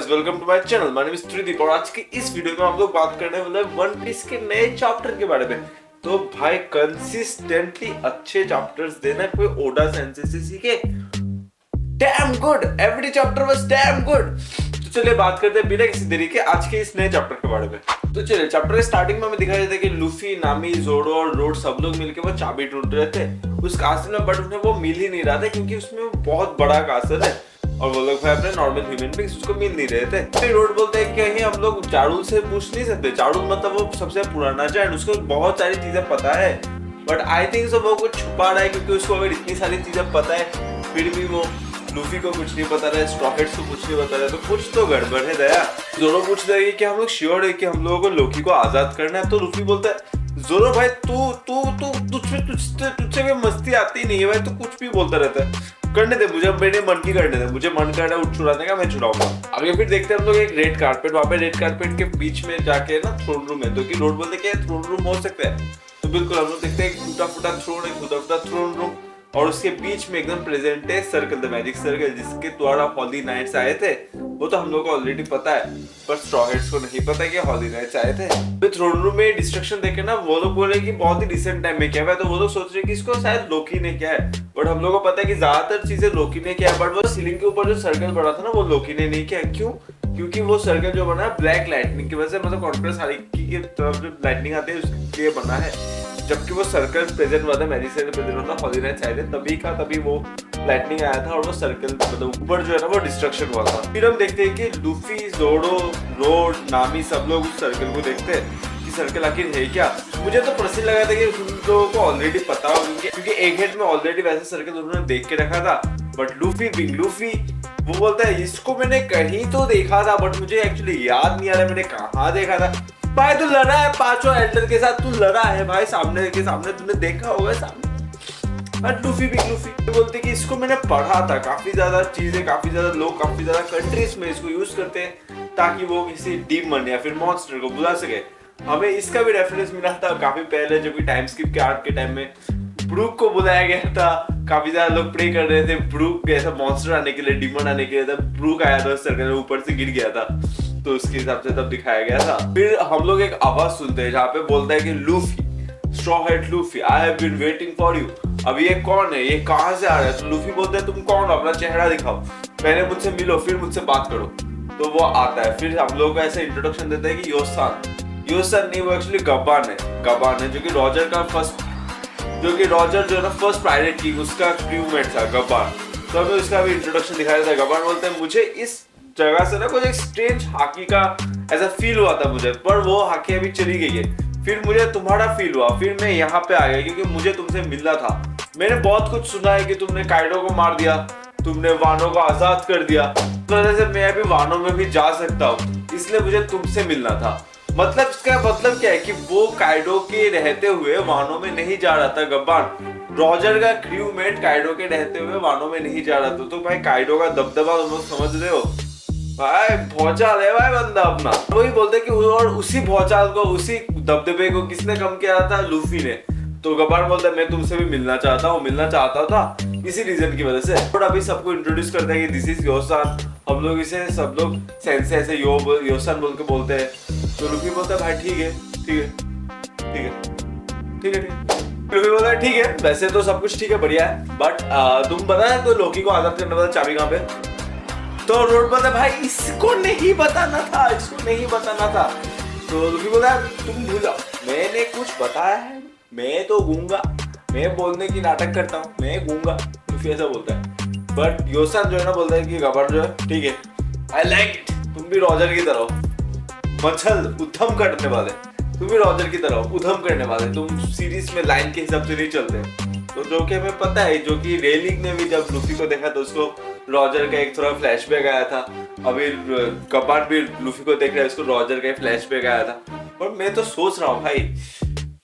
Guys, welcome to my channel. My name is Tridip और आज की इस वीडियो में हम लोग बात करने वाले हैं वन पीस के नए चैप्टर के बारे में। तो भाई कंसिस्टेंटली अच्छे चैप्टर्स देना, कोई ओडा सेंसेई से सीखे। Damn good, every chapter was damn good. तो चलिए बात करते हैं बिना किसी देरी के आज के इस नए चैप्टर के बारे में। तो चलिए चैप्टर स्टार्टिंग में हमें दिखाई देता है कि लूफी, नामी, जोरो और रोड सब लोग मिलकर वो चाबी ढूंढ रहे थे उस कासल में, बट उन्हें वो मिल ही नहीं रहा था क्योंकि उसमें बहुत बड़ा कासल है और वो लोग भाई अपने नॉर्मल ह्यूमन बींग्स उसको मिल नहीं रहे थे। फिर रोड बोलते हैं कि कहीं हम लोग चारुल से पूछ नहीं सकते। चारुल मतलब वो सबसे पुराना जैन, उसको बहुत सारी चीजें पता है, बट आई थिंक सो वो कुछ छुपा रहा है क्योंकि उसको अगर इतनी सारी चीजें पता है फिर भी वो लूफी को कुछ नहीं बता रहा है, स्ट्रॉ हैट्स को कुछ नहीं बता रहा है, तो कुछ तो गड़बड़ है दया। जोरो पूछता है कि हम लोग श्योर है कि हम लोगों को लोकी को आजाद करना है। तो लूफी बोलता है जोरो भाई तुझसे भी मस्ती आती नहीं है भाई, तू कुछ भी बोलता रहता है। करने दे मुझे, मेरे मन की करने दे, मुझे मन कर रहा है उठ छुड़ाने का, मैं छुड़ाऊंगा। आगे फिर देखते हैं हम लोग एक रेड कारपेट, वहां पे रेड कारपेट के बीच में जाके ना थ्रोन रूम है। तो कि रोड बोलते हैं थ्रोन रूम हो सकता है, तो बिल्कुल हम लोग देखते हैं एक टूटा फूटा थ्रोन, एक टूटा फूटा थ्रोन रूम और उसके बीच में एकदम प्रेजेंट है सर्कल, द मैजिक सर्कल, जिसके द्वारा हॉली नाइट्स आए थे। वो तो हम लोग को ऑलरेडी पता है, पर स्ट्रॉ हैट्स को नहीं पता कि हॉली नाइट्स आए थे। तो थ्रोन रूम में डिस्ट्रक्शन देखे ना वो लोग बोले कि बहुत ही रिसेंट टाइम में किया है, तो वो लोग सोच रहे कि इसको शायद लोकी ने किया है, बट हम लोग को पता है कि ज्यादातर चीजें लोकी ने किया है। बट वो सीलिंग के ऊपर जो सर्कल बना था ना वो लोकी ने नहीं किया। क्यों? क्योंकि वो सर्कल जो बना है ब्लैक लाइटनिंग की वजह से, मतलब कॉन्ट्रास्ट हालांकि की तरफ जो लाइटनिंग आती है उसके लिए बना है, जबकि वो सर्कल प्रेजेंट हुआ था, मैजिक सर्कल प्रेजेंट हुआ था हॉली नाइट्स आए थे तभी का तभी वो लाइटनिंग आया था और वो सर्कल मतलब ऊपर जो है ना वो डिस्ट्रक्शन हुआ था। फिर हम देखते हैं कि लूफी, जोरो, रोड, नामी सब लोग उस सर्कल को देखते हैं कि सर्कल आखिर है क्या। मुझे तो पर्सनली लगा था कि उन लोगों को ऑलरेडी पता होगा क्योंकि एक हेड में ऑलरेडी वैसे सर्कल उन्होंने देख के रखा था। बट लूफी बिग लूफी वो बोलता है इसको मैंने कहीं तो देखा था, बट मुझे एक्चुअली याद नहीं आ रहा मैंने कहाँ देखा था। भाई तू लड़ा है पांचों एल्डर के साथ, तू लड़ा है भाई सामने के सामने, तूने देखा होगा सामने। बट लूफी बिग लूफी बोलते कि इसको मैंने पढ़ा था, काफी ज्यादा चीजें, काफी ज्यादा लोग, काफी ज्यादा कंट्रीज में इसको यूज करते हैं ताकि वो किसी डीमन या फिर मॉन्स्टर को बुला सके। हमें इसका भी रेफरेंस मिला था काफी पहले, जो कि टाइम स्किप के आर्क के टाइम में ब्रूक को बुलाया गया था। काफी ज्यादा लोग प्रे कर रहे थे ब्रूक ऐसा मॉन्स्टर आने के लिए, डीमन आने के लिए, तब ब्रूक आया था सर्कल में, ऊपर से गिर गया था, तो उसके हिसाब से तब दिखाया गया था। फिर हम लोग एक आवाज सुनते हैं जहाँ पे बोलता है कि Luffy, straw hat Luffy, I have been waiting for you. अब ये कौन है, ये कहाँ से आ रहा है? तो लूफी बोलता है तुम कौन हो, अपना चेहरा दिखाओ, पहले मुझसे मिलो फिर मुझसे बात करो। तो वो आता है, फिर हम लोग को ऐसे इंट्रोडक्शन देता है कि योसान नहीं, वो एक्चुअली गब्बान है जो कि रॉजर का फर्स्ट, जो कि रॉजर जो है ना फर्स्ट पायरेट किंग उसका क्रूमेट था गब्बान। तो हमें उसका भी इंट्रोडक्शन दिखाया जाता है। गब्बान बोलते हैं मुझे इस जगह से ना कुछ एक स्ट्रेंज हाकी का ऐसा फील हुआ था मुझे, पर वो हाकी अभी चली गई है। फिर मुझे तुम्हारा फील हुआ, फिर मैं यहाँ पे आ गया क्योंकि मुझे तुमसे मिलना था। मैंने बहुत कुछ सुना है कि तुमने काइडो को मार दिया, तुमने वानो को आजाद कर दिया, तो वजह से मैं अभी वानो में भी जा सकता हूँ, इसलिए मुझे तुमसे मिलना था। मतलब इसका मतलब क्या है कि वो काइडो के रहते हुए वानो में नहीं जा रहा था गब्बान। रॉजर का क्रूमेट काइडो के रहते हुए वानो में नहीं जा रहा था। तो भाई काइडो का दबदबा तुम लोग समझ रहे हो भाई, भौचाल है भाई बंदा अपना। वही बोलते कि और उसी भौचाल को, उसी दबदबे को किसने कम किया था? लूफी ने। तो गब्बान बोलता है मैं तुमसे भी मिलना चाहता था इसी रीजन की वजह से। और अभी सबको इंट्रोड्यूस करता है कि दिस इज योसान। हम लोग इसे सब लोग सेंसे ऐसे योसान बोल के बोलते हैं। तो लूफी बोलता है भाई ठीक है। लूफी बोलता है ठीक है, वैसे तो सब कुछ ठीक है, बढ़िया है, बट तुम पता है तो लोकी को आजाद करने वाला चाबी कहाँ पे? तो रोड बोलता है भाई इसको नहीं बताना था। तो लूफी बोलता है तुम भूल जाओ, मैंने कुछ बताया है, मैं तो गूंगा, मैं बोलने की नाटक करता हूँ, मैं गूंगा। लूफी ऐसा बोलता है। बट योसान जो है ना बोलता है कि गब्बान जो है ठीक है, आई लाइक इट, तुम भी रॉजर की तरह मच्छल उद्यम करने वाले, तुम भी रॉजर की तरह उद्यम करने वाले, तुम सीरीज में लाइन के हिसाब से नहीं चलते। तो जो कि हमें पता है, जो कि रेलिंग ने भी जब लूफी को देखा तो उसको रॉजर का एक थोड़ा फ्लैशबैक आया था। अभी गब्बान भी लूफी को देख रहा है, उसको रॉजर का फ्लैशबैक आया था। पर मैं तो सोच रहा हूँ भाई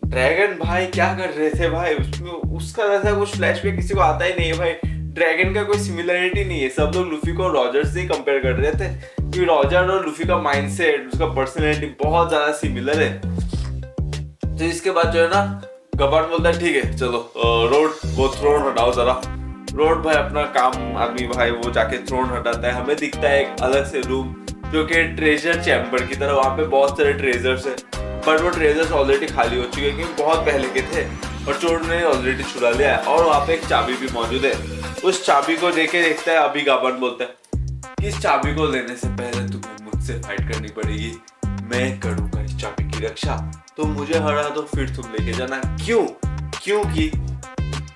ड्रैगन भाई क्या कर रहे थे भाई, उसमें उसका ऐसा कुछ फ्लैशबैक किसी को आता ही नहीं है भाई। ड्रैगन का कोई सिमिलरिटी नहीं है, सब लोग लूफी को रॉजर से ही कंपेयर कर रहे थे क्योंकि रॉजर और लूफी का माइंडसेट, उसका पर्सनैलिटी बहुत ज्यादा सिमिलर है। तो इसके बाद जो है ना गब्बान बोलता है ठीक है चलो रोड वो थ्रोन हटाओ जरा। रोड भाई अपना काम आदमी भाई वो जाके थ्रोन हटाता है। हमें दिखता है एक अलग से रूम जो कि ट्रेजर चैम्बर की तरह। वहां पे बहुत सारे ट्रेजर्स है, बट वो ट्रेजर्स ऑलरेडी खाली हो चुके हैं क्योंकि बहुत पहले के थे और चोर ने ऑलरेडी चुरा लिया है। और वहां पे एक चाबी भी मौजूद है। उस चाबी को देखे देखता है अभी गाबन बोलता है कि इस चाबी को लेने से पहले तुम्हें मुझसे फाइट करनी पड़ेगी, मैं करूंगा इस चाबी की रक्षा, तुम मुझे हरा दो फिर तुम लेके जाना। क्यों? क्योंकि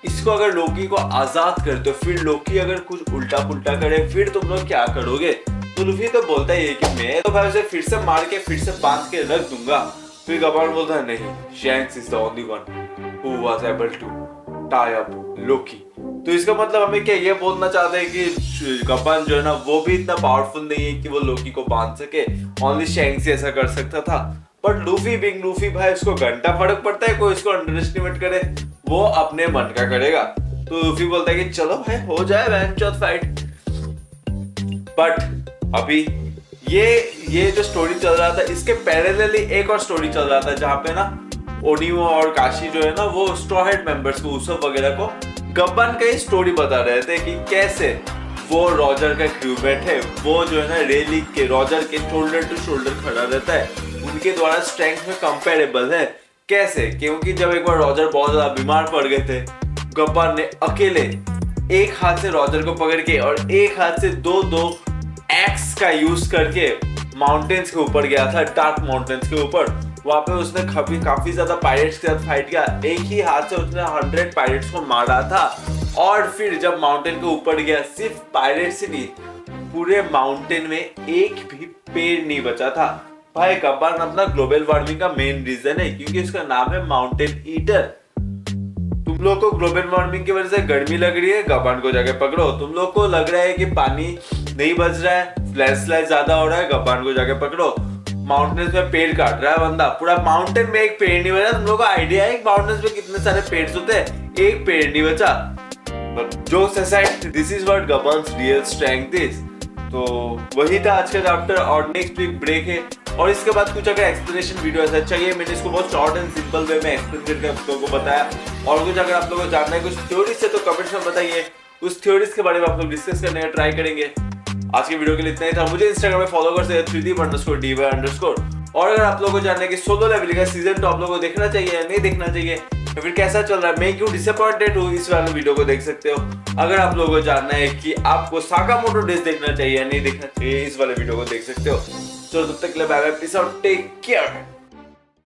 इसको अगर लोकी को आजाद कर दो, फिर लोकी अगर कुछ उल्टा पुल्टा करे, फिर तुम लोग क्या करोगे? तो लूफी तो बोलता है कि मैं तो भाई उसे फिर से मार के फिर से बांध के रख दूंगा। फिर गबान बोलता है नहीं, Shanks is the only one who was able to tie up Loki. तो इसका मतलब हमें क्या ये बोलना चाहते हैं कि गबान जो है ना वो भी इतना पावरफुल नहीं है कि वो लोकी को बांध सके, ओनली शैंक्स ही ऐसा कर सकता था। बट लूफी बिंग लूफी भाई उसको घंटा फर्क पड़ता है, कोई इसको अंडर एस्टिमेट करे वो अपने मन का करेगा। तो लूफी बोलता है कि चलो भाई हो जाए वैनचोथ फाइट। बट अभी ये जो स्टोरी चल रहा था इसके पैरेलली एक और स्टोरी चल रहा था जहाँ पे ना ओनियो और काशी जो है ना वो स्ट्रॉ हेड मेंबर्स को उसब वगैरह को गब्बन का ही स्टोरी बता रहे थे कि कैसे वो रॉजर का क्रूमेट है, वो जो है ना रेलिक के रॉजर के शोल्डर टू शोल्डर खड़ा रहता है, उनके द्वारा स्ट्रेंथ में कंपेरेबल है। कैसे? क्योंकि जब एक बार रॉजर बहुत ज्यादा बीमार पड़ गए थे, गब्बन ने अकेले एक हाथ से रॉजर को पकड़ के और एक हाथ से दो एक्स का यूज करके माउंटेन्स के ऊपर गया था, डार्क माउंटेन्स के ऊपर। वहां पे उसने काफी ज्यादा पायरेट्स के साथ फाइट किया, एक ही हाथ से उसने 100 पायरेट्स को मारा था। और फिर जब माउंटेन के ऊपर गया, सिर्फ पायरेट्स ही नहीं, पूरे माउंटेन में एक भी पेड़ नहीं बचा था। भाई गब्बन अपना ग्लोबल वार्मिंग का मेन रीजन है क्योंकि उसका नाम है माउंटेन ईटर। तुम लोग को ग्लोबल वार्मिंग की वजह से गर्मी लग रही है, गब्बन को जाके पकड़ो। तुम लोग को लग रहा है कि पानी नहीं बच रहा है, लैंडस्लाइड ज्यादा हो रहा है, गब्बन को जाके पकड़ो। माउंटेन्स में पेड़ काट रहा है बंदा, पूरा माउंटेन में एक पेड़ नहीं बचा। तुम लोग को आइडिया है माउंटेन्स में कितने सारे पेड़ होते हैं, एक पेड़ नहीं बचा। Jokes aside, this is what Gaban's real strength is. तो वही था आज का चैप्टर और नेक्स्ट वीक ब्रेक है। और इसके बाद कुछ अगर एक्सप्लेनेशन वीडियो ऐसा चाहिए, मैंने इसको बहुत शॉर्ट एंड सिंपल वे में एक्सप्लेन करके आप लोगों को बताया। और कुछ अगर आप लोगों को जानना है कुछ थ्योरीज से तो कमेंट्स में बताइए, उस थ्योरीज के बारे में आप लोग डिस्कस करने का ट्राई करेंगे। आज की वीडियो के लिए इतना ही था। मुझे इंस्टाग्राम में फॉलो कर सकते 3deep_dy_। और अगर आप लोगों को जानना है कि सोलो लेवलिंग का सीजन 2 आप लोगों को देखना चाहिए या नहीं देखना चाहिए, या फिर कैसा चल रहा है, मैं क्यों डिसअपॉइंटेड हूँ, इस वाले वीडियो को देख सकते हो। अगर आप लोगों को जानना है कि आपको साकामोटो डेज देखना चाहिए या नहीं देखना चाहिए, इस वाले वीडियो को देख सकते हो। चलो तब तक के लिए bye bye, peace out, take care.